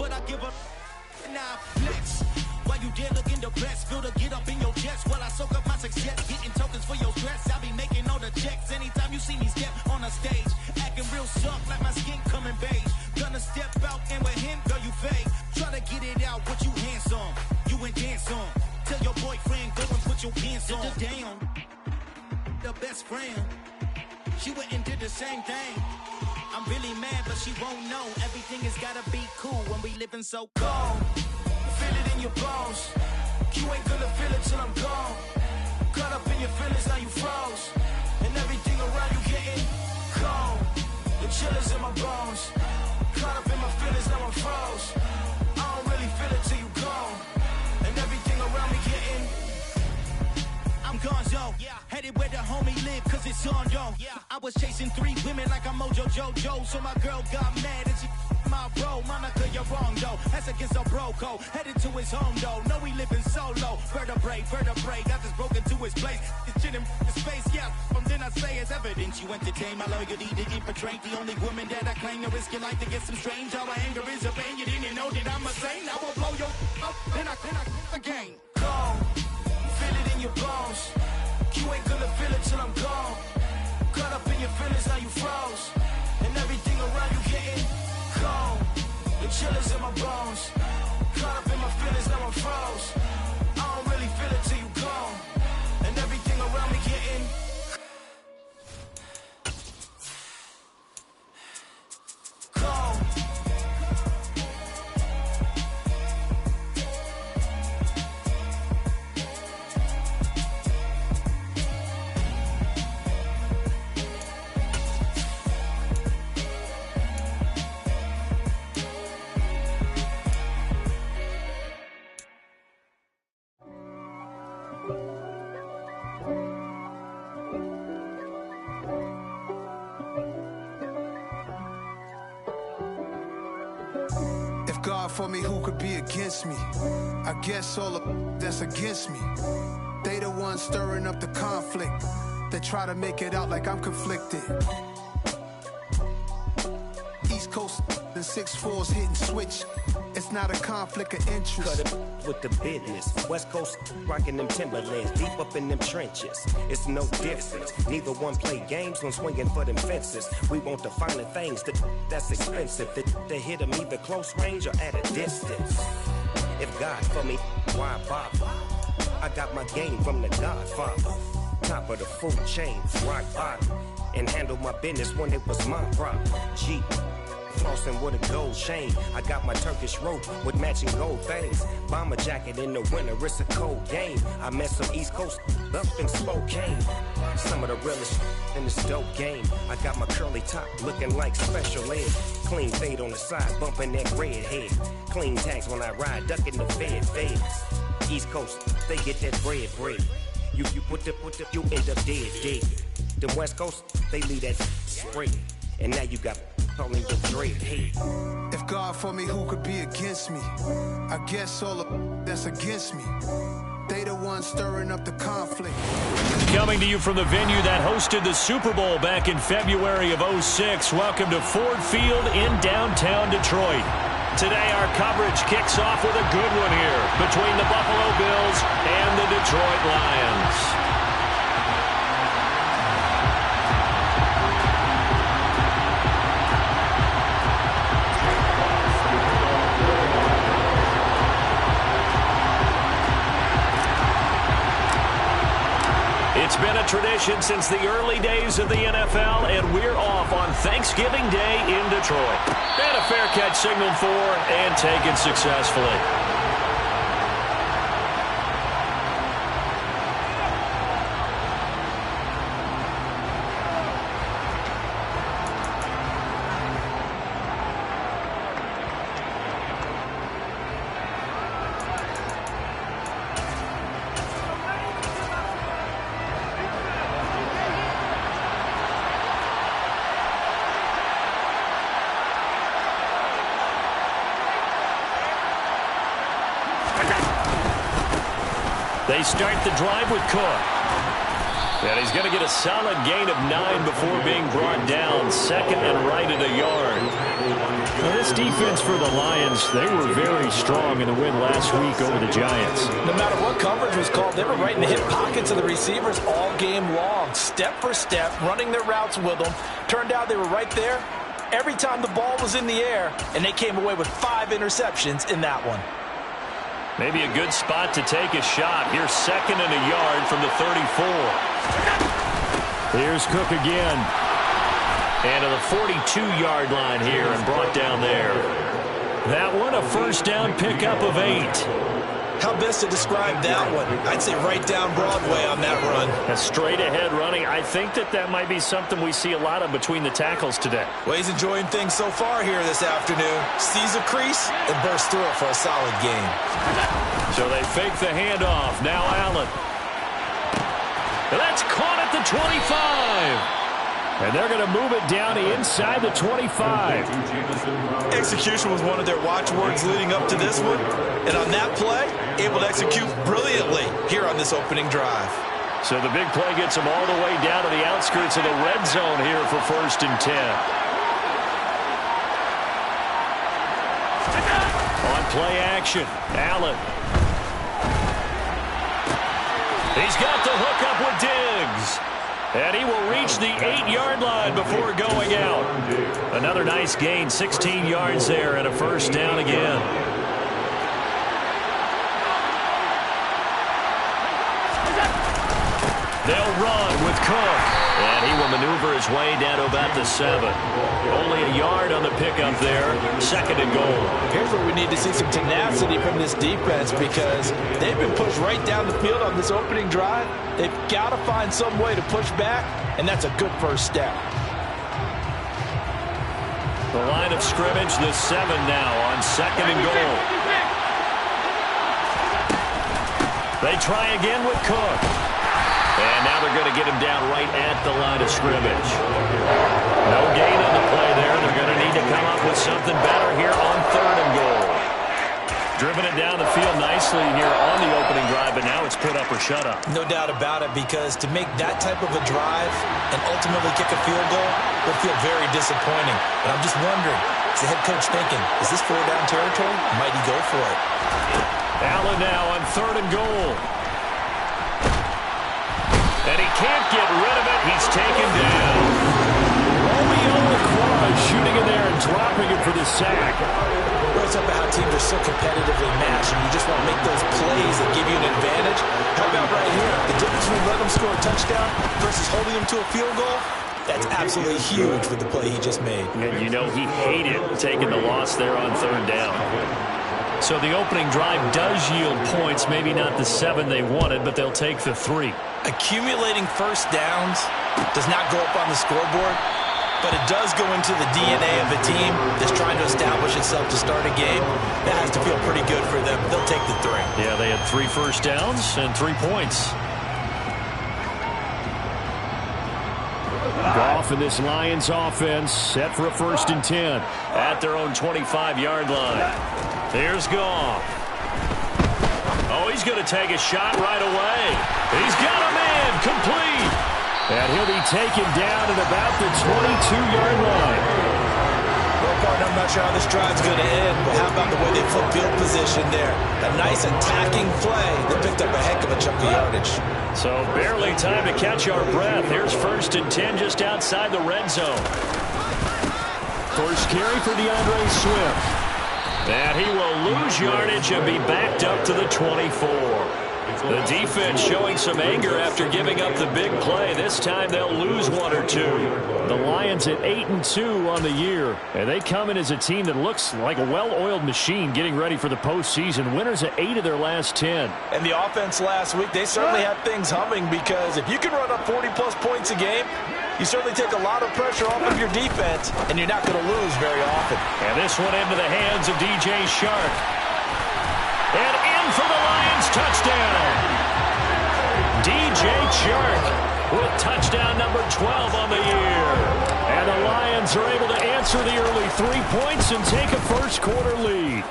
but I give a now flex. While you there looking depressed, feel to get up in your chest while I soak up my success, getting tokens for your stress. I be making all the checks anytime you see me step on a stage, acting real soft like my skin coming beige. Gonna step out and with him, girl, you fake. Try to get it out, what you handsome, you ain't dance on. Tell your boyfriend, go and put your pants on. Down, the best friend, she went and did the same thing. I'm really mad, but she won't know. Everything has gotta be cool when we living so cold. Feel it in your bones. You ain't gonna feel it till I'm gone. Caught up in your feelings, now you froze. And everything around you getting cold. The chillers in my bones. Caught up in my feelings, now I'm froze. I don't really feel it till you gone. And everything around me getting I'm gonzo, headed where the homie live, cause it's on, yo. I was chasing 3 women like I'm Mojo Jojo, so my girl got mad and she my bro. Monica, you're wrong, though. That's against a bro code. Headed to his home, though. No, we living solo. Vertebrae, got this broken to his place. It's chin in his face, yeah. From then I say it's evidence you entertain my loyalty to infiltrate. The only woman that I claim to risk your life to get some strange. All my anger is a pain. You didn't know that I'm a saint. I will blow your up, then I again. Gone. Feel it in your bones. You ain't gonna feel it till I'm gone. Caught up in your feelings, now you froze. And everything around you getting cold. The chillers in my bones. Caught up in my feelings, now I'm froze. I don't really feel it till you gone. And everything around me getting cold. God for me, who could be against me? I guess all of that's against me. They the ones stirring up the conflict. They try to make it out like I'm conflicted. East Coast and 6'4's hitting switch. It's not a conflict of interest. Cut it with the business. West Coast rocking them Timberlands, deep up in them trenches. It's no difference. Neither one play games when swinging for them fences. We want the finer things that's expensive. That hit them either close range or at a distance. If God for me, why bother? I got my game from the Godfather. Top of the food chain, rock bottom. And handle my business when it was my problem. G. Flossing with a gold chain. I got my Turkish rope with matching gold things. Bomber jacket in the winter, it's a cold game. I met some East Coast up in Spokane. Some of the realest in this dope game. I got my curly top looking like special ed. Clean fade on the side, bumping that red head. Clean tags when I ride, ducking the feds. East Coast, they get that bread. You you end up dead. The West Coast, they leave that spread. And now you got calling the dread head. If God for me, who could be against me? I guess all of that's against me. They the ones stirring up the conflict. Coming to you from the venue that hosted the Super Bowl back in February of '06. Welcome to Ford Field in downtown Detroit. Today our coverage kicks off with a good one here between the Buffalo Bills and the Detroit Lions. It's been a tradition since the early days of the NFL, and we're off on Thanksgiving Day in Detroit. And a fair catch signaled for and taken successfully. They start the drive with Cook. And he's going to get a solid gain of 9 before being brought down. Second and right at a yard. Well, this defense for the Lions, they were very strong in the win last week over the Giants. No matter what coverage was called, they were right in the hip pockets of the receivers all game long, step for step, running their routes with them. Turned out they were right there every time the ball was in the air, and they came away with 5 interceptions in that one. Maybe a good spot to take a shot. Here's second and a yard from the 34. Here's Cook again. And to the 42-yard line here and brought down there. That one a first down pickup of 8. How best to describe that one? I'd say right down Broadway on that run. A straight-ahead running. I think that might be something we see a lot of between the tackles today. Well, he's enjoying things so far here this afternoon. Sees a crease and bursts through it for a solid gain. So they fake the handoff. Now Allen. That's caught at the 25. And they're going to move it down inside the 25. Execution was one of their watchwords leading up to this one. And on that play, able to execute brilliantly here on this opening drive. So the big play gets them all the way down to the outskirts of the red zone here for first and 10. On play action, Allen. He's got the hook up with Diggs. And he will reach the 8-yard line before going out. Another nice gain, 16 yards there and a first down again. They'll run with Cook. And he will maneuver his way down to about the 7. Only a yard on the pickup there. Second and goal. Here's where we need to see some tenacity from this defense because they've been pushed right down the field on this opening drive. They've got to find some way to push back, and that's a good first step. The line of scrimmage, the 7 now on second and goal. They try again with Cook. And now they're going to get him down right at the line of scrimmage. No gain on the play there. They're going to need to come up with something better here on third and goal. Driven it down the field nicely here on the opening drive, but now it's put up or shut up. No doubt about it, because to make that type of a drive and ultimately kick a field goal would feel very disappointing. But I'm just wondering, is the head coach thinking, is this 4-down territory? Might he go for it? Allen now on third and goal. And he can't get rid of it. He's taken down. Romeo LaCroix shooting in there and dropping it for the sack. Well, it's about how teams are so competitively matched, and you just want to make those plays that give you an advantage. How about right here? The difference between letting them score a touchdown versus holding them to a field goal? That's absolutely huge with the play he just made. And you know he hated taking the loss there on third down. So the opening drive does yield points, maybe not the 7 they wanted, but they'll take the 3. Accumulating first downs does not go up on the scoreboard, but it does go into the DNA of a team that's trying to establish itself to start a game. That has to feel pretty good for them. They'll take the 3. Yeah, they had 3 first downs and 3 points. Goff in this Lions offense set for a first and 10 at their own 25-yard line. Here's Goff. Oh, he's going to take a shot right away. He's got a man complete. And he'll be taken down at about the 22-yard line. Well, partner, I'm not sure how this drive's going to end, but how about the way they flip field position there? A nice attacking play that picked up a heck of a chunk of yardage. So barely time to catch our breath. Here's first and 10 just outside the red zone. First carry for DeAndre Swift. And he will lose yardage and be backed up to the 24. The defense showing some anger after giving up the big play. This time they'll lose 1 or 2. The Lions at 8-2 on the year. And they come in as a team that looks like a well-oiled machine getting ready for the postseason. Winners at 8 of their last 10. And the offense last week, they certainly had things humming, because if you can run up 40-plus points a game, you certainly take a lot of pressure off of your defense, and you're not going to lose very often. And this one into the hands of DJ Shark. And in for the Lions touchdown. DJ Shark with touchdown number 12 on the year. And the Lions are able to answer the early 3 points and take a first quarter lead.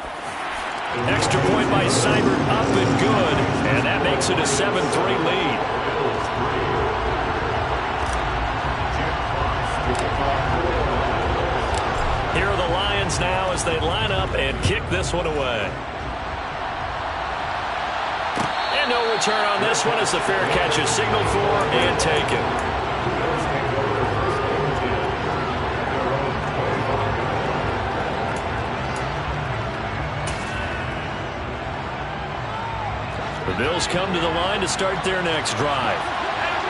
Extra point by Seibert up and good. And that makes it a 7-3 lead. fans now as they line up and kick this one away. And no return on this one as the fair catch is signaled for and taken. The Bills come to the line to start their next drive.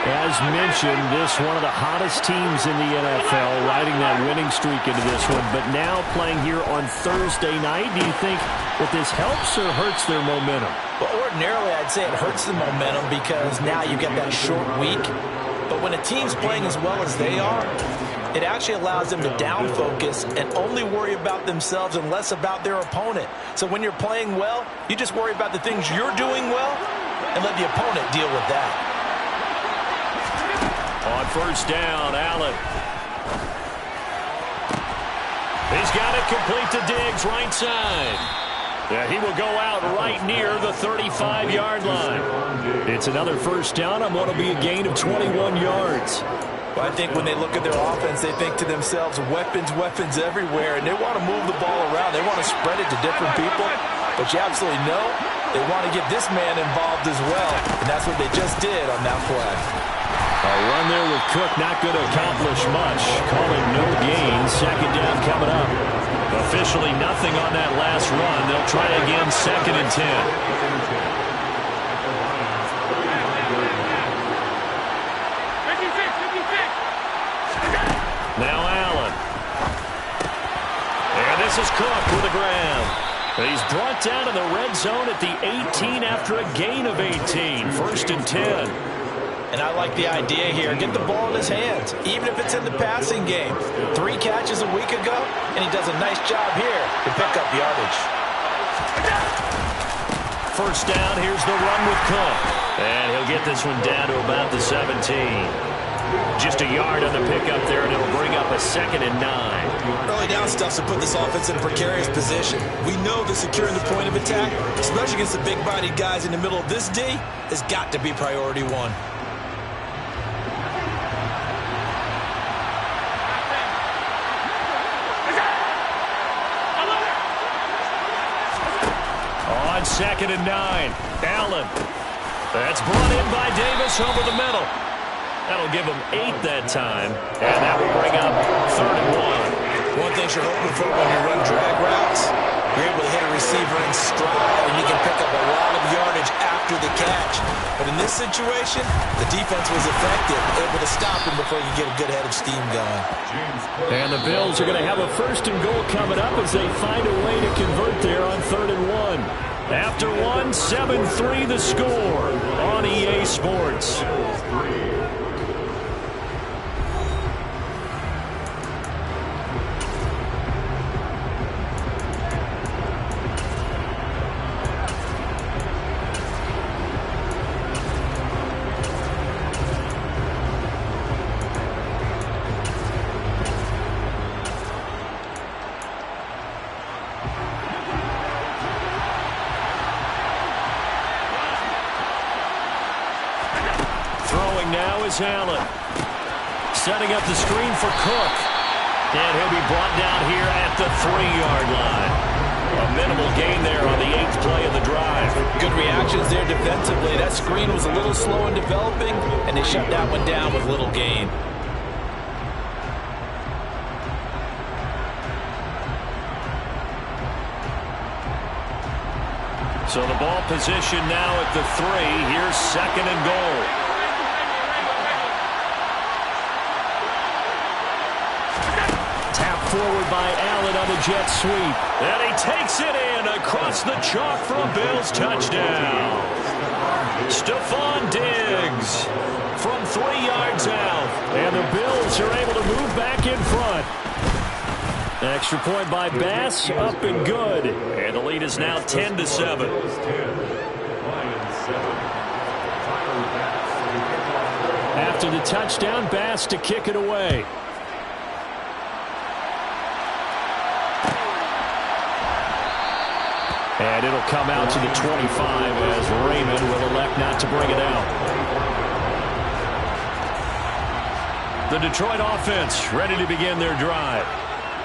As mentioned, this one of the hottest teams in the NFL, riding that winning streak into this one, but now playing here on Thursday night. Do you think that this helps or hurts their momentum? Well, ordinarily, I'd say it hurts the momentum because now you've got that short week. But when a team's playing as well as they are, it actually allows them to down focus and only worry about themselves and less about their opponent. So when you're playing well, you just worry about the things you're doing well and let the opponent deal with that. On first down, Allen. He's got it complete to Diggs, right side. Yeah, he will go out right near the 35-yard line. It's another first down on what will be a gain of 21 yards. Well, I think when they look at their offense, they think to themselves, weapons, weapons everywhere, and they want to move the ball around. They want to spread it to different people, but you absolutely know they want to get this man involved as well, and that's what they just did on that play. A run there with Cook, not going to accomplish much. Calling no gain. Second down coming up. Officially nothing on that last run. They'll try again, 2nd and 10. Now Allen. And this is Cook with a grab. He's brought down in the red zone at the 18 after a gain of 18. 1st and 10. And I like the idea here. Get the ball in his hands, even if it's in the passing game. 3 catches a week ago, and he does a nice job here to pick up yardage. First down, here's the run with Cook. And he'll get this one down to about the 17. Just a yard on the pickup there, and it'll bring up a 2nd and 9. Early down stuff to put this offense in a precarious position. We know that securing the point of attack, especially against the big-bodied guys in the middle of this D, has got to be priority 1. On 2nd and 9, Allen. That's brought in by Davis over the middle. That'll give him 8 that time, and that will bring up 3rd and 1. One thing you're hoping for when you run drag routes, you're able to hit a receiver in stride, and you can pick up a lot of yardage after the catch. But in this situation, the defense was effective, able to stop him before you get a good head of steam going. And the Bills are going to have a 1st and goal coming up as they find a way to convert there on 3rd and 1. After 1, 7-3 the score on EA Sports. Now is Allen. Setting up the screen for Cook. And he'll be brought down here at the 3-yard line. A minimal gain there on the 8th play of the drive. Good reactions there defensively. That screen was a little slow in developing, and they shut that one down with little gain. So the ball position now at the 3. Here's 2nd and goal. Forward by Allen on the jet sweep. And he takes it in across the chalk for a Bills touchdown. Stephon Diggs from 3 yards out. And the Bills are able to move back in front. Extra point by Bass, up and good. And the lead is now 10-7. After the touchdown, Bass to kick it away. And it'll come out to the 25 as Raymond will elect not to bring it out. The Detroit offense ready to begin their drive.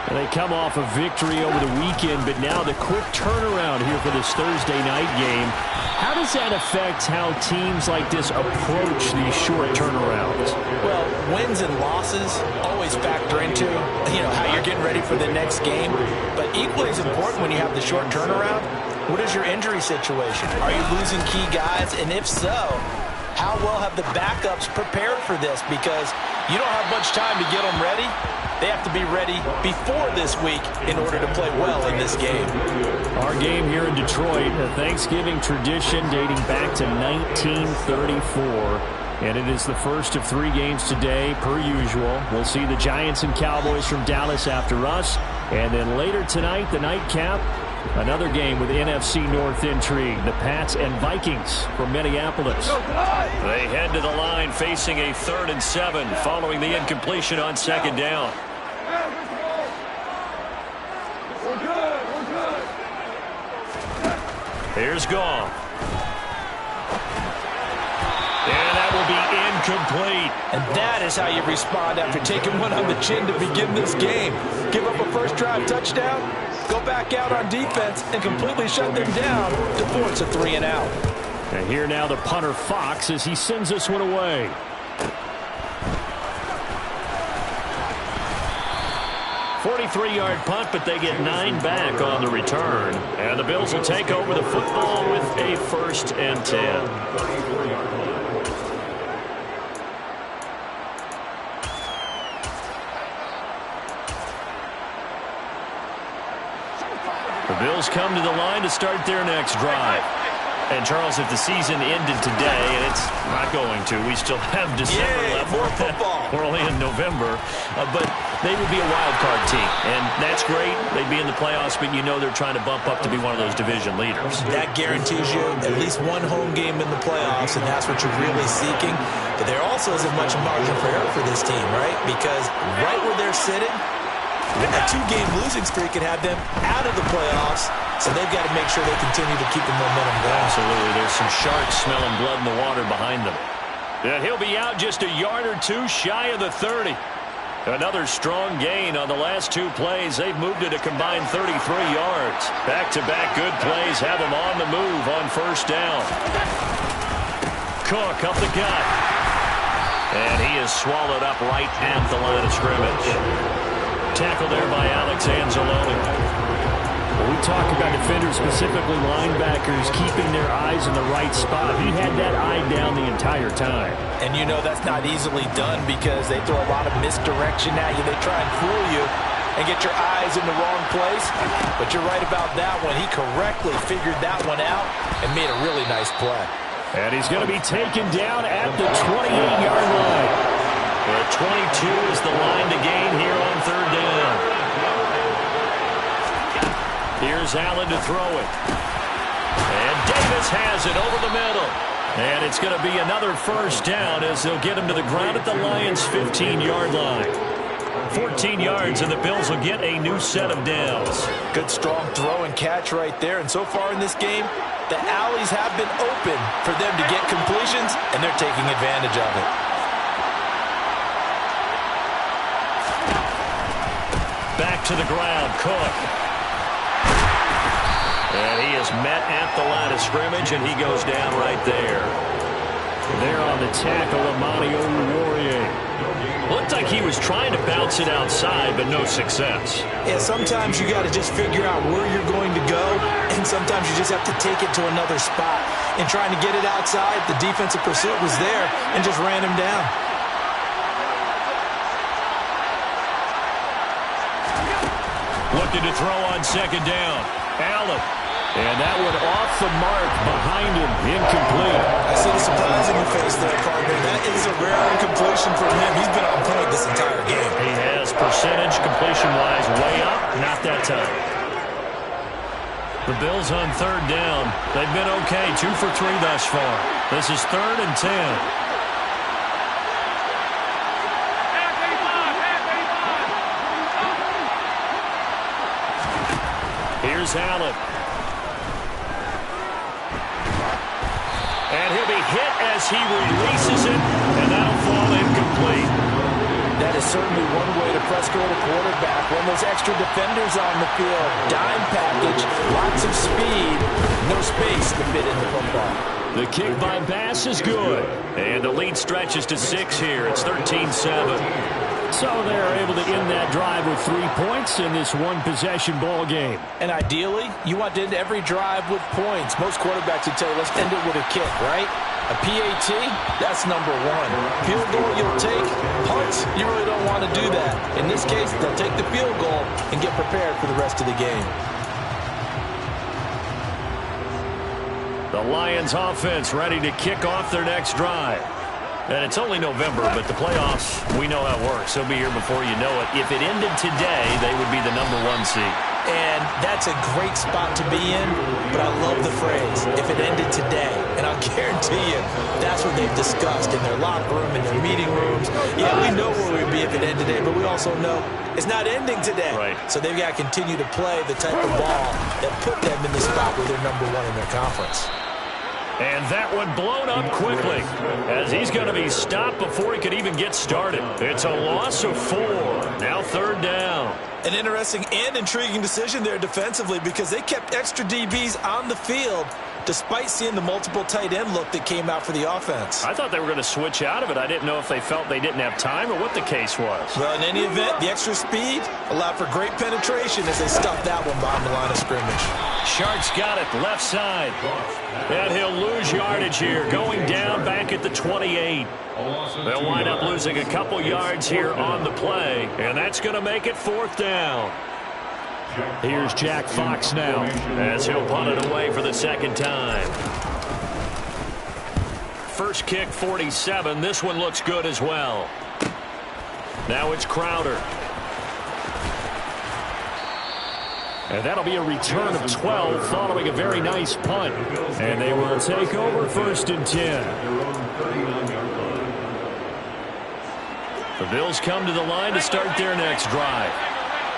And they come off a victory over the weekend, but now the quick turnaround here for this Thursday night game. How does that affect how teams like this approach these short turnarounds? Well, wins and losses always factor into, how you're getting ready for the next game. But equally as important when you have the short turnaround, what is your injury situation? Are you losing key guys? And if so, how well have the backups prepared for this? Because you don't have much time to get them ready. They have to be ready before this week in order to play well in this game. Our game here in Detroit, a Thanksgiving tradition dating back to 1934. And it is the first of 3 games today, per usual. We'll see the Giants and Cowboys from Dallas after us. And then later tonight, the nightcap, another game with NFC North intrigue. The Pats and Vikings from Minneapolis. They head to the line facing a 3rd and 7 following the incompletion on 2nd down. Here's Goff. And that will be incomplete. And that is how you respond after taking one on the chin to begin this game. Give up a first drive touchdown, go back out on defense, and completely shut them down to force a 3 and out. And here now the punter Fox as he sends this one away. .43-yard punt, but they get 9 back on the return. And the Bills will take over the football with a 1st and 10. The Bills come to the line to start their next drive. And, Charles, if the season ended today, and it's not going to, we still have December left. More football. We're only in November. But they would be a wild card team. And that's great. They'd be in the playoffs, but you know they're trying to bump up to be one of those division leaders. That guarantees you at least one home game in the playoffs, and that's what you're really seeking. But there also isn't much margin for error for this team, right? Because right where they're sitting, a 2-game losing streak could have them out of the playoffs, so they've got to make sure they continue to keep the momentum going. Absolutely. There's some sharks smelling blood in the water behind them. And he'll be out just a yard or 2 shy of the 30. Another strong gain on the last 2 plays. They've moved it a combined 33 yards. Back-to-back good plays have them on the move on 1st down. Cook up the gut. And he is swallowed up right at the line of scrimmage. Tackled there by Alex Anzalone. We talk about defenders, specifically linebackers, keeping their eyes in the right spot. He had that eye down the entire time. And you know that's not easily done because they throw a lot of misdirection at you. They try and fool you and get your eyes in the wrong place. But you're right about that one. He correctly figured that one out and made a really nice play. And he's going to be taken down at the 28-yard line. The 22 is the line to gain here on 3rd down. Here's Allen to throw it. And Davis has it over the middle. And it's going to be another 1st down as they'll get him to the ground at the Lions' 15-yard line. 14 yards, and the Bills will get a new set of downs. Good, strong throw and catch right there. And so far in this game, the alleys have been open for them to get completions, and they're taking advantage of it. Back to the ground, Cook. And he is met at the line of scrimmage, and he goes down right there. There on the tackle, Amani Oruwariye. Looked like he was trying to bounce it outside, but no success. Yeah, sometimes you got to just figure out where you're going to go, and sometimes you just have to take it to another spot. And trying to get it outside, the defensive pursuit was there and just ran him down. Looking to throw on 2nd down. Allen. And that one off the mark behind him. Incomplete. I see the surprise in your face there, partner. That is a rare incompletion from him. He's been on point this entire game. He has percentage completion-wise way up. Not that time. The Bills on 3rd down. They've been okay. 2 for 3 thus far. This is 3rd and 10. Here's Allen. And he'll be hit as he releases it, and that'll fall incomplete. That is certainly one way to press go to quarterback. When those extra defenders on the field, dime package, lots of speed, no space to fit in the football. The kick by Bass is good. And the lead stretches to 6 here. It's 13-7. So they're able to end that drive with 3 points in this one-possession ball game. And ideally, you want to end every drive with points. Most quarterbacks would tell you, let's end it with a kick, right? A PAT, that's number one. Field goal you'll take. Punts, you really don't want to do that. In this case, they'll take the field goal and get prepared for the rest of the game. The Lions offense ready to kick off their next drive. And it's only November, but the playoffs, we know how it works. They'll be here before you know it. If it ended today, they would be the #1 seed. And that's a great spot to be in, but I love the phrase, if it ended today. And I'll guarantee you, that's what they've discussed in their locker room, in their meeting rooms. Yeah, we know where we'd be if it ended today, but we also know it's not ending today. Right. So they've got to continue to play the type of ball that put them in the spot where they're #1 in their conference. And that one blown up quickly as he's going to be stopped before he could even get started. It's a loss of 4. Now 3rd down. An interesting and intriguing decision there defensively because they kept extra DBs on the field despite seeing the multiple tight end look that came out for the offense. I thought they were going to switch out of it. I didn't know if they felt they didn't have time or what the case was. Well, in any event, the extra speed allowed for great penetration as they stuffed that one behind the line of scrimmage. Sharks got it left side. And he'll lose yardage here, going down back at the 28. They'll wind up losing a couple yards here on the play, and that's going to make it 4th down. Here's Jack Fox now as he'll punt it away for the 2nd time. First kick, 47. This one looks good as well. Now it's Crowder. And that'll be a return of 12 following a very nice punt. And they will take over 1st and 10. The Bills come to the line to start their next drive.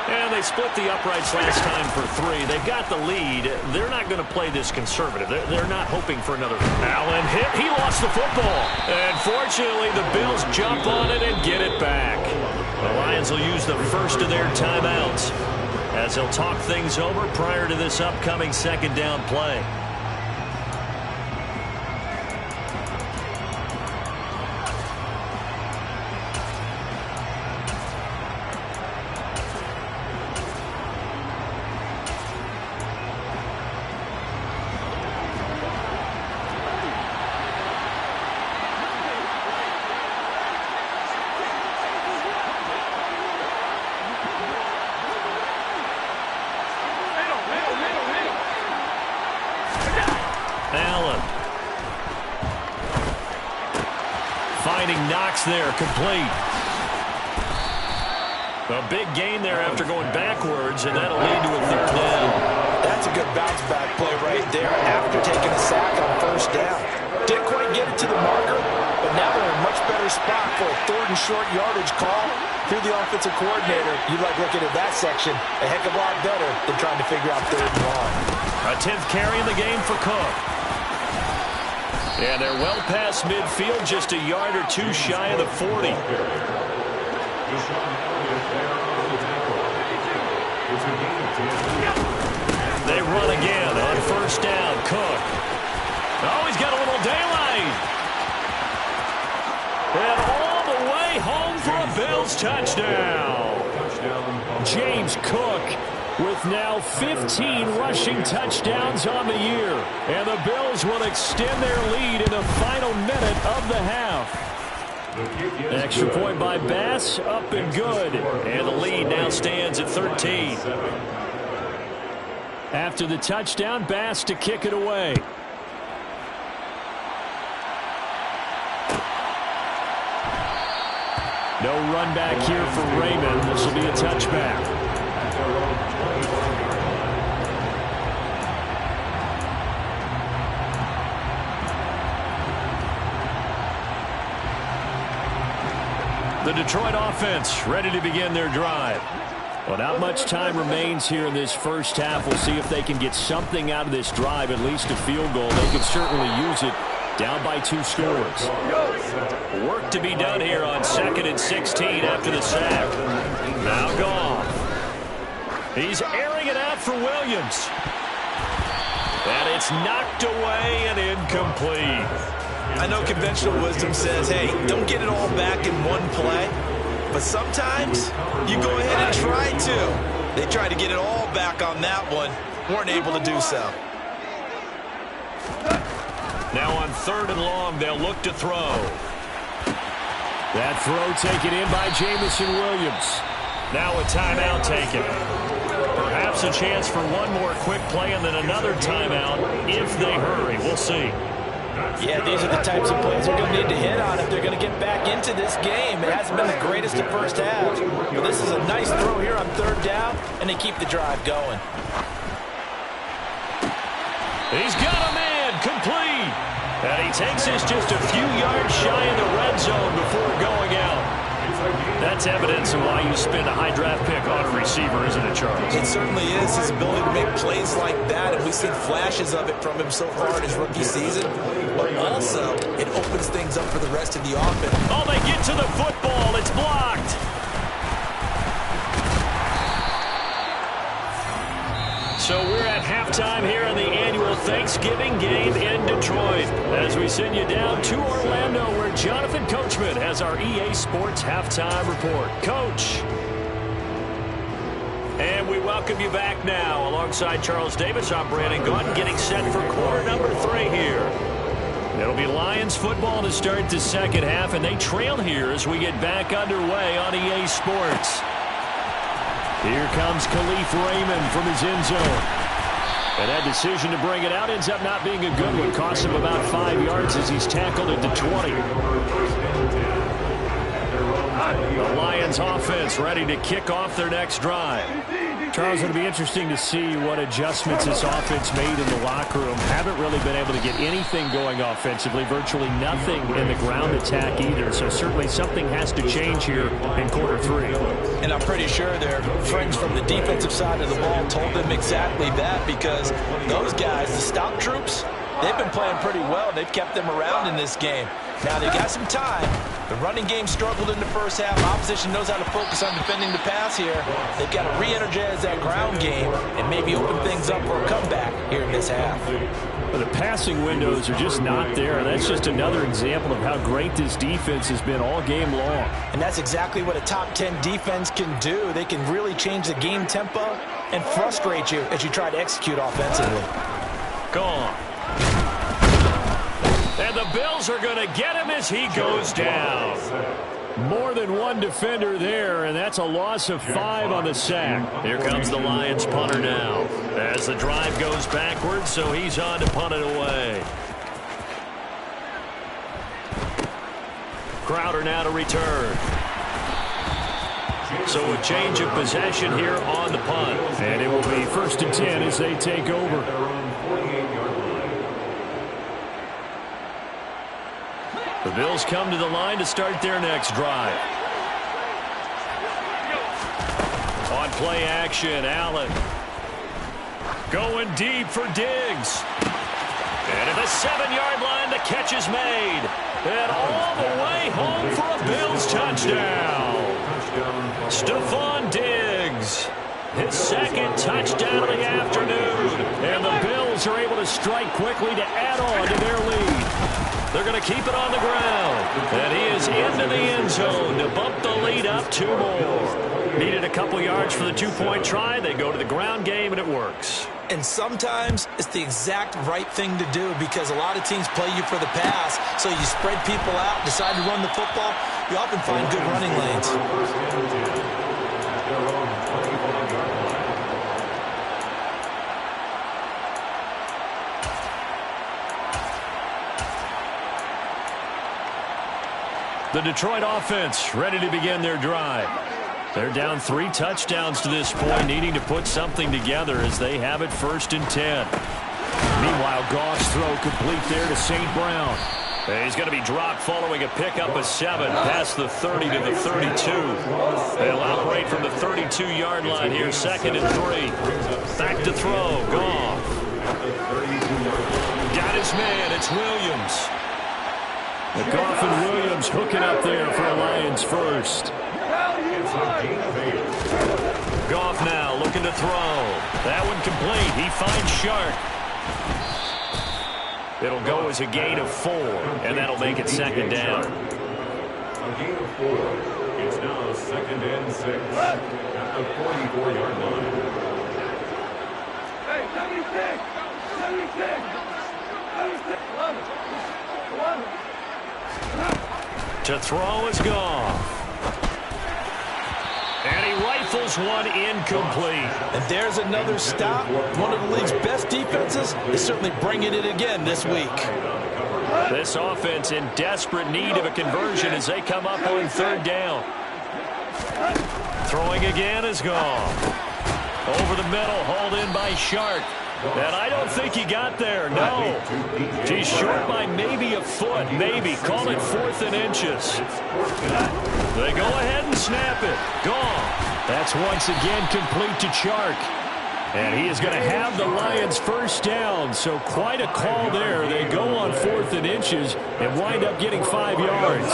And they split the uprights last time for 3. They've got the lead. They're not going to play this conservative. They're not hoping for another. Allen hit. He lost the football. And fortunately, the Bills jump on it and get it back. The Lions will use the first of their timeouts as they'll talk things over prior to this upcoming 2nd down play. There, complete. A big gain there after going backwards, and that'll lead to a 3rd down. That's a good bounce-back play right there after taking a sack on 1st down. Didn't quite get it to the marker, but now they're in a much better spot for a 3rd and short yardage call. Through the offensive coordinator, you like looking at that section a heck of a lot better than trying to figure out 3rd and long. A 10th carry in the game for Cook. And they're well past midfield, just a yard or 2 shy of the 40. They run again on 1st down. Cook. Oh, he's got a little daylight. And all the way home for a Bills touchdown. James Cook with now 15 rushing touchdowns on the year. And the Bills will extend their lead in the final minute of the half. An extra point by Bass, up and good. And the lead now stands at 13. After the touchdown, Bass to kick it away. No run back here for Raymond. This will be a touchback. The Detroit offense ready to begin their drive. Well, not much time remains here in this first half. We'll see if they can get something out of this drive, at least a field goal. They could certainly use it Down by 2 scores. Work to be done here on 2nd and 16 after the sack. Now Goff. He's airing it out for Williams. And it's knocked away and incomplete. I know conventional wisdom says, hey, don't get it all back in one play. But sometimes you go ahead and try to. They tried to get it all back on that one. Weren't able to do so. Now on 3rd and long, they'll look to throw. That throw taken in by Jamison Williams. Now a timeout taken. Perhaps a chance for one more quick play and then another timeout if they hurry. We'll see. Yeah, these are the types of plays they're going to need to hit on if they're going to get back into this game. It hasn't been the greatest of first halves, but this is a nice throw here on 3rd down, and they keep the drive going. He's got a man, complete. And he takes this just a few yards shy of the red zone before going out. That's evidence of why you spend a high draft pick on a receiver, isn't it, Charles? It certainly is. His ability to make plays like that, and we've seen flashes of it from him so far in his rookie season. But also, it opens things up for the rest of the offense. Oh, they get to the football. It's blocked. So we're at halftime here in the annual Thanksgiving game in Detroit as we send you down to Orlando where Jonathan Coachman has our EA Sports halftime report. Coach. And we welcome you back now. Alongside Charles Davis, I'm Brandon Gaudin getting set for quarter number 3 here. It'll be Lions football to start the second half, and they trail here as we get back underway on EA Sports. Here comes Khalif Raymond from his end zone. And that decision to bring it out ends up not being a good one. Costs him about 5 yards as he's tackled at the 20. The Lions offense ready to kick off their next drive. Charles, it'll be interesting to see what adjustments this offense made in the locker room. Haven't really been able to get anything going offensively, virtually nothing in the ground attack either. So certainly something has to change here in quarter 3. And I'm pretty sure their friends from the defensive side of the ball told them exactly that, because those guys, the stout troops, they've been playing pretty well. They've kept them around in this game. Now they got some time. The running game struggled in the first half. Opposition knows how to focus on defending the pass here. They've got to re-energize that ground game and maybe open things up for a comeback here in this half. Well, the passing windows are just not there. That's just another example of how great this defense has been all game long. And that's exactly what a top 10 defense can do. They can really change the game tempo and frustrate you as you try to execute offensively. Gone. And the Bills are going to get him as he goes down. More than one defender there, and that's a loss of 5 on the sack. Here comes the Lions punter now as the drive goes backwards, so he's on to punt it away. Crowder now to return. So a change of possession here on the punt. And it will be 1st and 10 as they take over. The Bills come to the line to start their next drive. On play action, Allen. Going deep for Diggs. And at the 7-yard line, the catch is made. And all the way home for a Bills touchdown. Stephon Diggs. His 2nd touchdown of the afternoon. And the Bills are able to strike quickly to add on to their lead. They're going to keep it on the ground. And he is into the end zone to bump the lead up 2 more. Needed a couple yards for the 2-point try. They go to the ground game, and it works. And sometimes it's the exact right thing to do, because a lot of teams play you for the pass. So you spread people out, decide to run the football. You often find good running lanes. The Detroit offense ready to begin their drive. They're down 3 touchdowns to this point, needing to put something together as they have it 1st and 10. Meanwhile, Goff's throw complete there to St. Brown. He's going to be dropped following a pickup of 7 past the 30 to the 32. They'll operate from the 32-yard line here, 2nd and 3. Back to throw, Goff. Got his man, it's Williams. Goff and Williams hooking up there for a Lions first. Goff now looking to throw. That one complete. He finds Shark. It'll go as a gain of 4, and that'll make it second down. A gain of 4. It's now 2nd and 6 at the 44-yard line. Hey, 76! 76! To throw is Goff. And he rifles one incomplete. And there's another stop. One of the league's best defenses is certainly bringing it again this week. This offense in desperate need of a conversion as they come up on 3rd down. Throwing again is Goff. Over the middle, hauled in by Shark. And I don't think he got there, no. He's short by maybe a foot, maybe. Call it 4th and inches. They go ahead and snap it. Goff. That's once again complete to Shark. And he is going to have the Lions first down, so quite a call there. They go on 4th and inches and wind up getting 5 yards.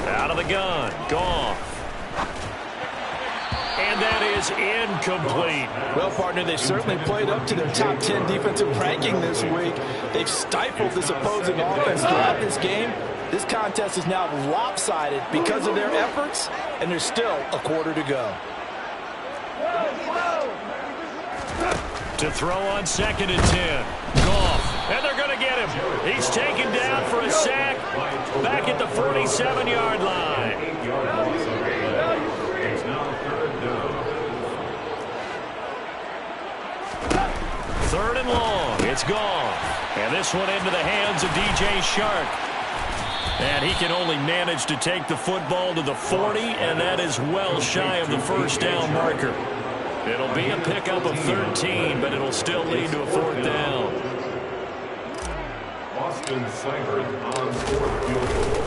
Out of the gun, Goff. And that is incomplete. Well, partner, they certainly played up to their top 10 defensive ranking this week. They've stifled this opposing offense throughout this game. This contest is now lopsided because of their efforts, and there's still a quarter to go. To throw on 2nd and 10. Goff. And they're going to get him. He's taken down for a sack back at the 47-yard line. 3rd and long. It's Goff. And this one into the hands of DJ Shark. And he can only manage to take the football to the 40, and that is well shy of the first down marker. It'll be a pickup of 13, but it'll still lead to a 4th down. Austin Seibert on 4th field goal.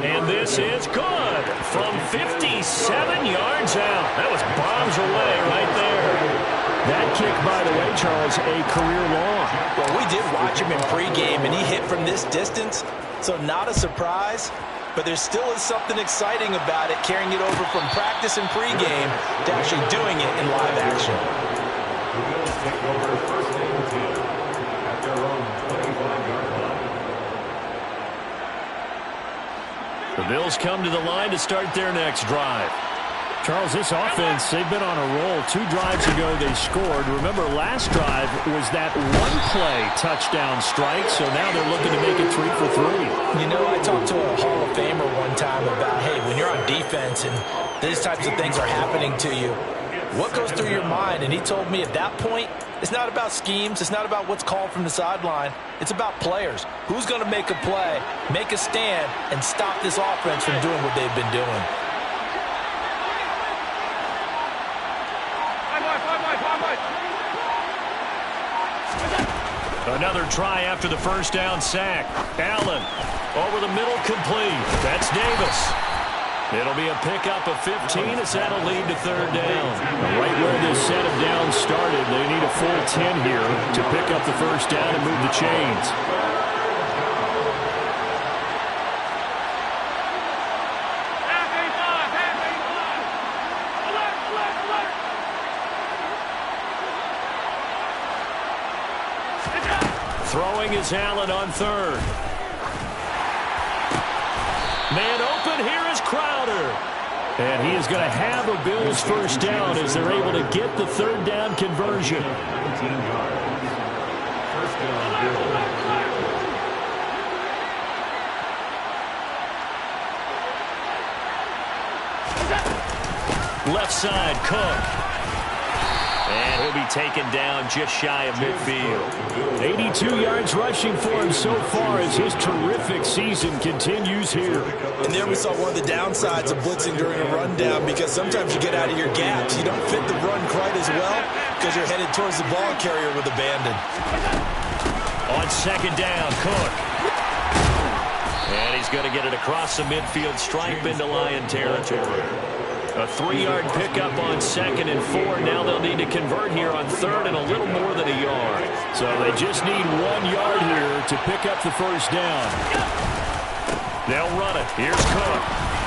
And this is good from 57 yards out. That was bombs away right there. That kick, by the way, Charles, a career long. Well, we did watch him in pregame, and he hit from this distance, so not a surprise. But there still is something exciting about it, carrying it over from practice and pregame to actually doing it in live action. The Bills take over 1st and 10 at their own 25-yard line. The Bills come to the line to start their next drive. Charles, this offense, they've been on a roll. 2 drives ago, they scored. Remember, last drive was that one-play touchdown strike, so now they're looking to make it 3 for 3. You know, I talked to a Hall of Famer one time about, hey, when you're on defense and these types of things are happening to you, what goes through your mind? And he told me at that point, it's not about schemes. It's not about what's called from the sideline. It's about players. Who's going to make a play, make a stand, and stop this offense from doing what they've been doing? Another try after the first down sack. Allen over the middle, complete. That's Davis. It'll be a pickup of 15 as that'll lead to 3rd down. Right where this set of downs started, they need a full 10 here to pick up the first down and move the chains. Throwing is Allen on 3rd. Man open, here is Crowder. And he is going to have a Bills first down as they're able to get the 3rd down conversion. 19 yards. First down, Bills. Left side, Cook. And he'll be taken down just shy of midfield. 82 yards rushing for him so far as his terrific season continues here. And there we saw one of the downsides of blitzing during a rundown, because sometimes you get out of your gaps. You don't fit the run quite as well because you're headed towards the ball carrier with abandon. On 2nd down, Cook. And he's going to get it across the midfield stripe into Lion territory. A 3-yard pickup on 2nd and 4. Now they'll need to convert here on 3rd and a little more than a yard. So they just need 1 yard here to pick up the first down. They'll run it. Here's Cook.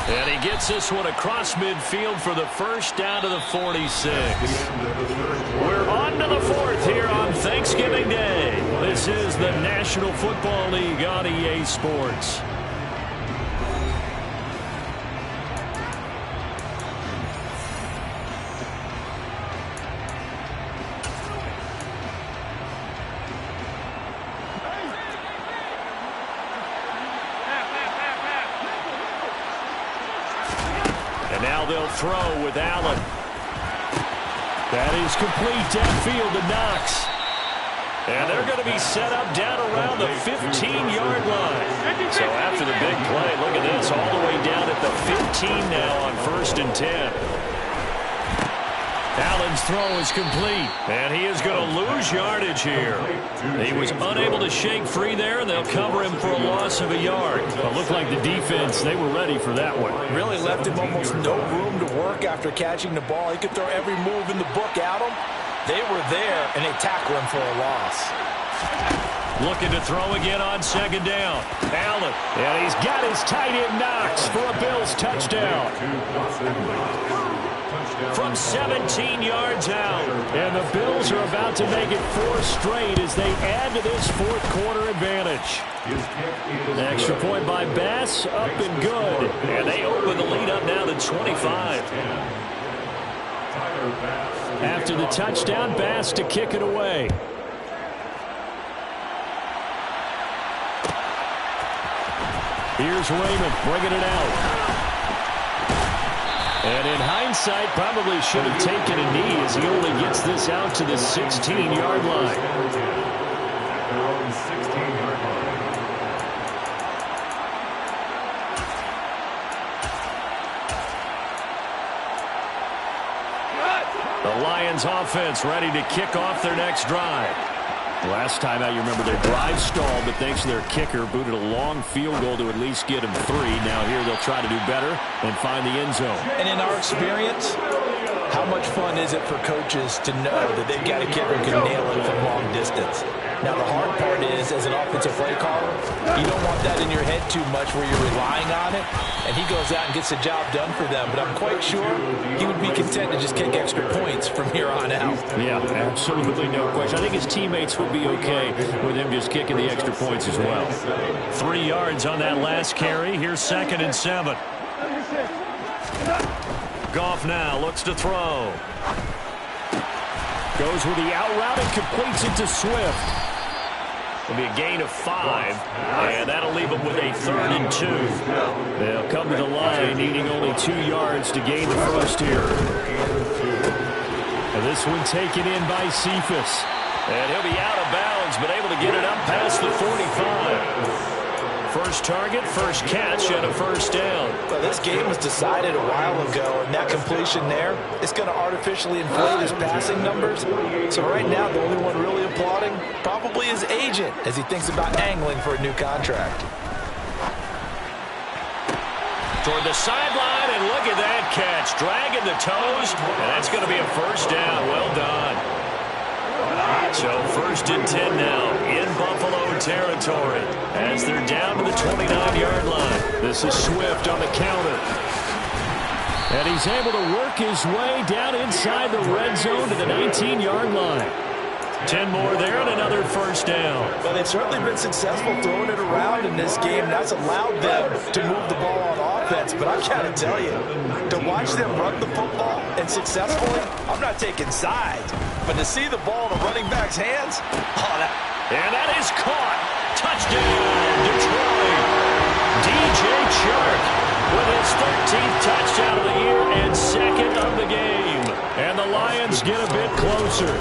And he gets this one across midfield for the first down to the 46. We're on to the 4th here on Thanksgiving Day. This is the National Football League on EA Sports. And now they'll throw with Allen. That is complete downfield to Knox. And they're going to be set up down around the 15-yard line. So after the big play, look at this, all the way down at the 15 now on 1st and 10. Allen's throw is complete, and he is going to lose yardage here. He was unable to shake free there, and they'll cover him for a loss of a yard. It looked like the defense, they were ready for that one. Really left him almost no room to work after catching the ball. He could throw every move in the book at him. They were there, and they tackle him for a loss. Looking to throw again on 2nd down. Allen, and he's got his tight end Knox for a Bills touchdown. From 17 yards out. And the Bills are about to make it 4 straight as they add to this 4th quarter advantage. An extra point by Bass, up and good. And they open the lead up now to 25. After the touchdown, Bass to kick it away. Here's Raymond bringing it out. And in hindsight, probably should have taken a knee as he only gets this out to the 16-yard line. The Lions offense ready to kick off their next drive. Last time out, you remember their drive stalled, but thanks to their kicker, booted a long field goal to at least get them 3. Now here they'll try to do better and find the end zone. And in our experience, how much fun is it for coaches to know that they've got a kicker who can nail it from long distance? Now, the hard part is, as an offensive play caller, you don't want that in your head too much where you're relying on it, and he goes out and gets the job done for them. But I'm quite sure he would be content to just kick extra points from here on out. Yeah, absolutely no question. I think his teammates would be okay with him just kicking the extra points as well. 3 yards on that last carry. Here's 2nd and 7. Goff now looks to throw. Goes with the out route and completes it to Swift. It'll be a gain of 5, and that'll leave them with a 3rd and 2. They'll come to the line, needing only 2 yards to gain the first here. And this one taken in by Cephas. And he'll be out of bounds, but able to get it up past the 45. First target, first catch, and a first down. Well, this game was decided a while ago, and that completion there is going to artificially inflate his passing numbers. So right now, the only one really applauding probably his agent as he thinks about angling for a new contract. Toward the sideline, and look at that catch. Dragging the toes, and that's going to be a first down. Well done. So 1st and 10 now in Buffalo territory as they're down to the 29-yard line. This is Swift on the counter. And he's able to work his way down inside the red zone to the 19-yard line. 10 more there and another first down. Well, they've certainly been successful throwing it around in this game. That's allowed them to move the ball on offense. But I've got to tell you, to watch them run the football and successfully, I'm not taking sides. But to see the ball in a running back's hands, and that is caught. Touchdown, Detroit. DJ Chark with his 13th touchdown of the year and 2nd of the game. And the Lions get a bit closer.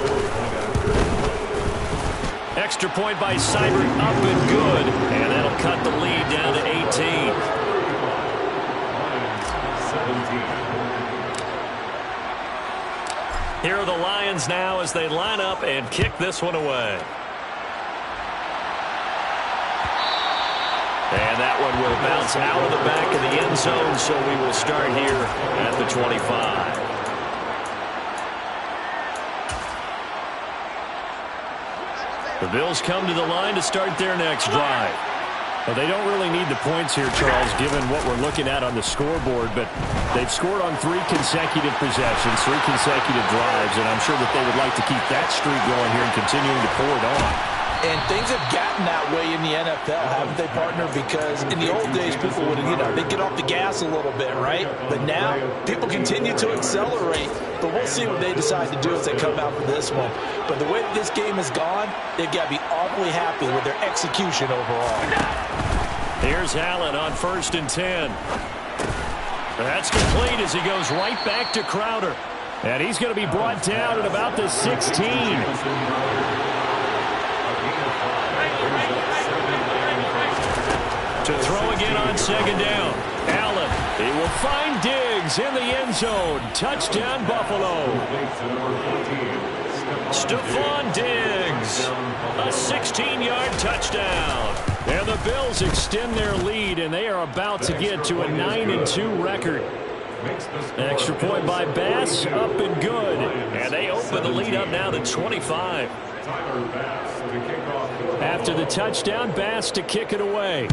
Extra point by Seibert, up and good. And that'll cut the lead down to 18. 17. Here are the Lions now as they line up and kick this one away. And that one will bounce out of the back of the end zone, so we will start here at the 25. The Bills come to the line to start their next drive. Well, they don't really need the points here, Charles, given what we're looking at on the scoreboard, but they've scored on 3 consecutive possessions, 3 consecutive drives, and I'm sure that they would like to keep that streak going here and continuing to pour it on. And things have gotten that way in the NFL, haven't they, partner? Because in the old days, people would, they'd get off the gas a little bit, right? But now, people continue to accelerate. But we'll see what they decide to do as they come out for this one. But the way that this game has gone, they've got to be awfully happy with their execution overall. Here's Allen on 1st and 10. That's complete as he goes right back to Crowder. And he's going to be brought down at about the 16. To throw again on 2nd down. Allen, he will find Diggs in the end zone. Touchdown, Buffalo. Stephon Diggs, a 16-yard touchdown. And the Bills extend their lead, and they are about to get to a 9-2 record. Extra point by Bass, up and good. And they open the lead up now to 25. After the touchdown, Bass to kick it away.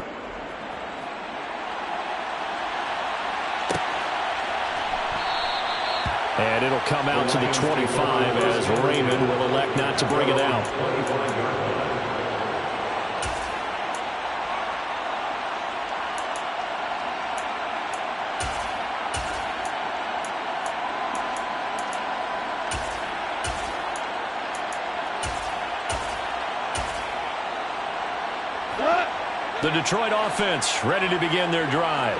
And it'll come out to the 25 as Raymond will elect not to bring it out. The Detroit offense ready to begin their drive.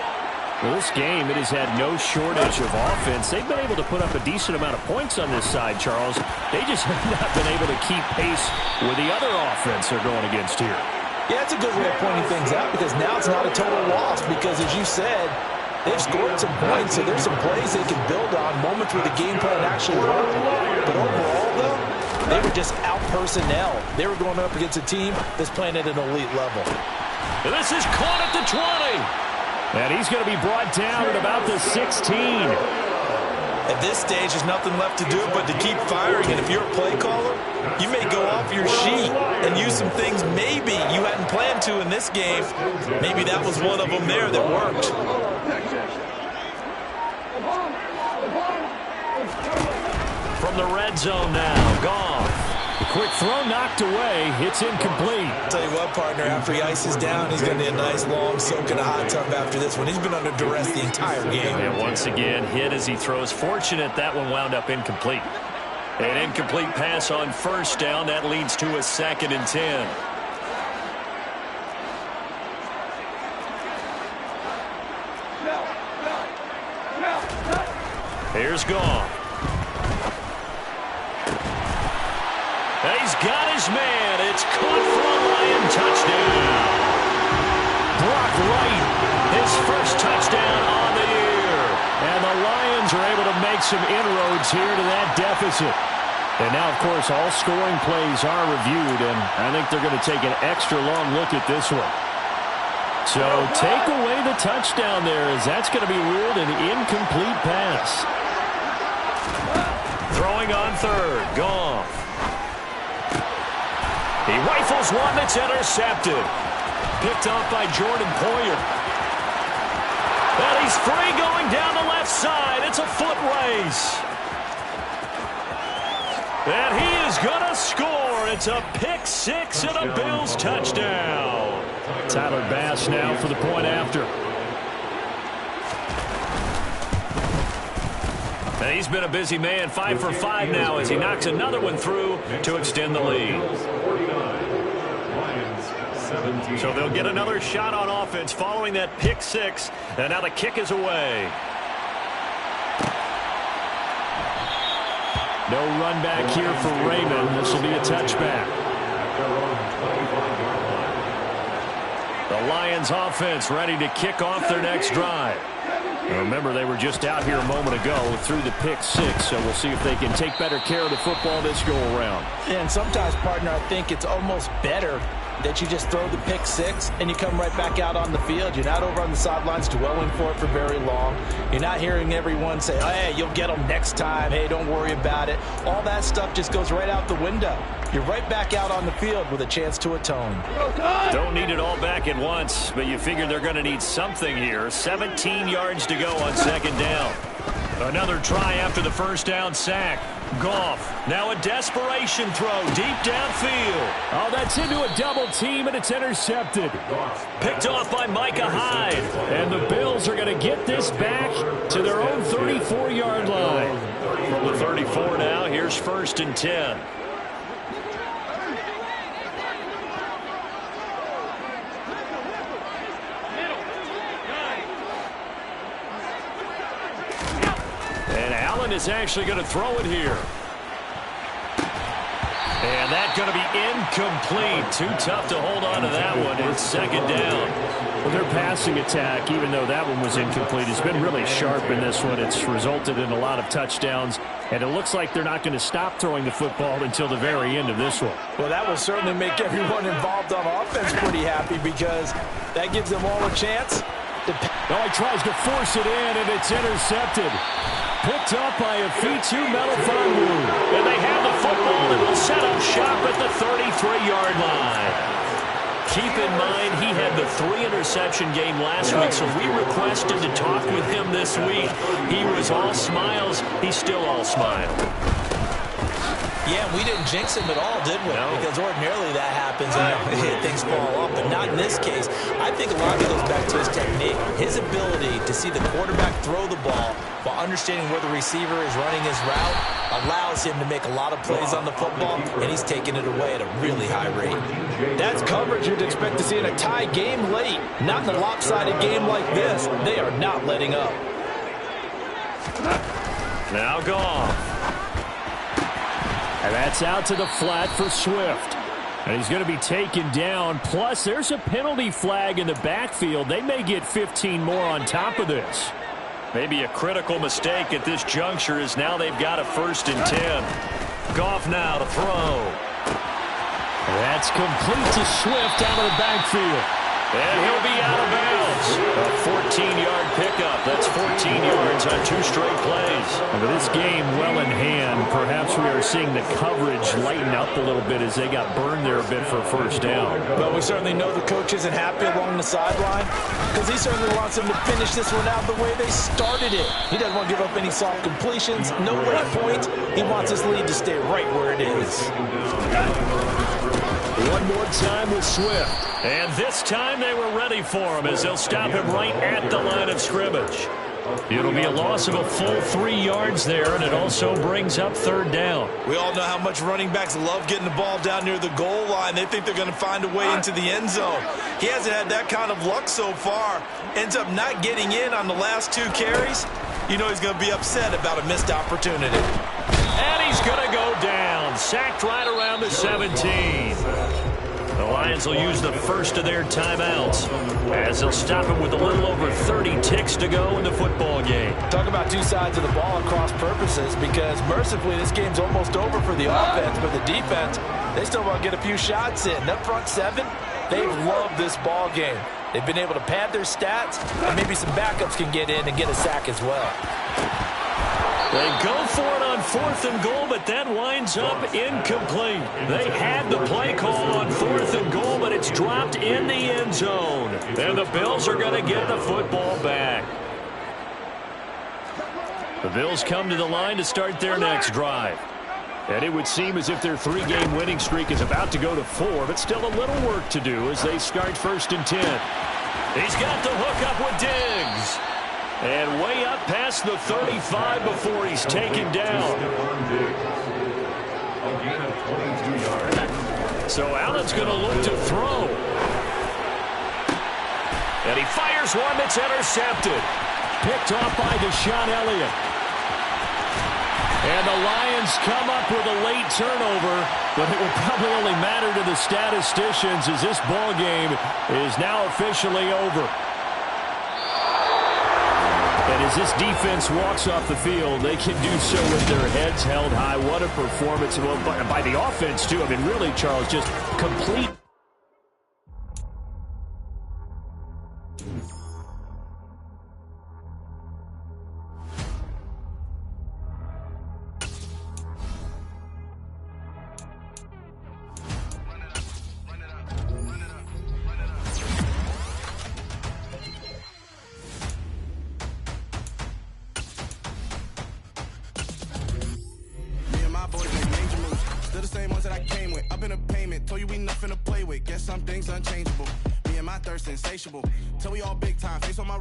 Well, this game, it has had no shortage of offense. They've been able to put up a decent amount of points on this side, Charles. They just have not been able to keep pace with the other offense they're going against here. Yeah, that's a good way of pointing things out because now it's not a total loss because, as you said, they've scored some points, so there's some plays they can build on, moments where the game plan actually worked. But overall, though, they were just out-personnel. They were going up against a team that's playing at an elite level. This is caught at the 20. And he's going to be brought down at about the 16. At this stage, there's nothing left to do but to keep firing. And if you're a play caller, you may go off your sheet and use some things maybe you hadn't planned to in this game. Maybe that was one of them there that worked. From the red zone now, Goff. Quick throw knocked away. It's incomplete. Tell you what, partner, after he ices down, he's going to need a nice long soak in a hot tub after this one. He's been under duress the entire game. And once again, hit as he throws. Fortunate that one wound up incomplete. An incomplete pass on 1st down. That leads to a 2nd and 10. Here's Goff. He's got his man. It's caught for a Lion touchdown. Brock Wright, his first touchdown on the year. And the Lions are able to make some inroads here to that deficit. And now, of course, all scoring plays are reviewed, and I think they're going to take an extra long look at this one. So take away the touchdown there, as that's going to be ruled an incomplete pass. Throwing on 3rd, Goff. He rifles one that's intercepted. Picked off by Jordan Poyer. And he's free going down the left side. It's a foot race. And he is going to score. It's a pick 6 and a Bills touchdown. Tyler Bass now for the point after. And he's been a busy man, 5 for 5 now as he knocks another one through to extend the lead. So they'll get another shot on offense following that pick 6. And now the kick is away. No run back here for Raymond. This will be a touchback. The Lions offense ready to kick off their next drive. Now remember, they were just out here a moment ago through the pick 6, so we'll see if they can take better care of the football this go around. And sometimes, partner, I think it's almost better that you just throw the pick six and you come right back out on the field. You're not over on the sidelines dwelling for it for very long. You're not hearing everyone say, oh, hey, you'll get them next time. Hey, don't worry about it. All that stuff just goes right out the window. You're right back out on the field with a chance to atone. Don't need it all back at once, but you figure they're going to need something here. 17 yards to go on second down. Another try after the first down sack. Goff, now a desperation throw deep downfield. Oh, that's into a double team, and it's intercepted. Picked off by Micah Hyde. And the Bills are going to get this back to their own 34-yard line. From the 34 now, here's 1st and 10. Is actually going to throw it here. And that's going to be incomplete. Too tough to hold on to that one. It's second down. Well, their passing attack, even though that one was incomplete, has been really sharp in this one. It's resulted in a lot of touchdowns, and it looks like they're not going to stop throwing the football until the very end of this one. Well, that will certainly make everyone involved on offense pretty happy because that gives them all a chance. Oh, he tries to force it in, and it's intercepted. Picked up by a Fitu Melifonwu. And they have the football and will set up shop at the 33-yard line. Keep in mind, he had the 3-interception game last week, so we requested to talk with him this week. He was all smiles. He's still all smile. Yeah, we didn't jinx him at all, did we? No. Because ordinarily that happens and things fall off, but not in this case. I think a lot of it goes back to his technique, his ability to see the quarterback throw the ball while understanding where the receiver is running his route allows him to make a lot of plays on the football, and he's taking it away at a really high rate. That's coverage you'd expect to see in a tie game late. Not in a lopsided game like this. They are not letting up. Now Goff. And that's out to the flat for Swift. And he's going to be taken down. Plus, there's a penalty flag in the backfield. They may get 15 more on top of this. Maybe a critical mistake at this juncture is now they've got a 1st and 10. Goff now to throw. That's complete to Swift out of the backfield. And he'll be out of bounds. A 14-yard pickup. That's 14 yards on 2 straight plays. And with this game well in hand, perhaps we are seeing the coverage lighten up a little bit as they got burned there a bit for a 1st down. But we certainly know the coach isn't happy along the sideline because he certainly wants them to finish this one out the way they started it. He doesn't want to give up any soft completions, no late point. He wants his lead to stay right where it is. One more time with Swift. And this time they were ready for him as they'll stop him right at the line of scrimmage. It'll be a loss of a full 3 yards there, and it also brings up 3rd down. We all know how much running backs love getting the ball down near the goal line. They think they're going to find a way into the end zone. He hasn't had that kind of luck so far. Ends up not getting in on the last 2 carries. You know he's going to be upset about a missed opportunity. And he's going to go down. Sacked right around the 17. The Lions will use the first of their timeouts as they'll stop him with a little over 30 ticks to go in the football game. Talk about 2 sides of the ball at cross purposes because mercifully this game's almost over for the offense, but the defense, they still want to get a few shots in. That front 7, they've loved this ball game. They've been able to pad their stats, and maybe some backups can get in and get a sack as well. They go for it on 4th and goal, but that winds up incomplete. They had the play call on 4th and goal, but it's dropped in the end zone. And the Bills are going to get the football back. The Bills come to the line to start their next drive. And it would seem as if their 3-game winning streak is about to go to 4, but still a little work to do as they start 1st and 10. He's got the hook up with Diggs. And way up past the 35 before he's taken down. So Allen's going to look to throw. And he fires one that's intercepted. Picked off by Deshaun Elliott. And the Lions come up with a late turnover, but it will probably only matter to the statisticians as this ball game is now officially over. And as this defense walks off the field, they can do so with their heads held high. What a performance by the offense, too. I mean, really, Charles, just complete. same ones that I came with. Up in a payment, told you we nothing to play with. Guess some things unchangeable. Me and my thirst insatiable. Till we all big time, face on my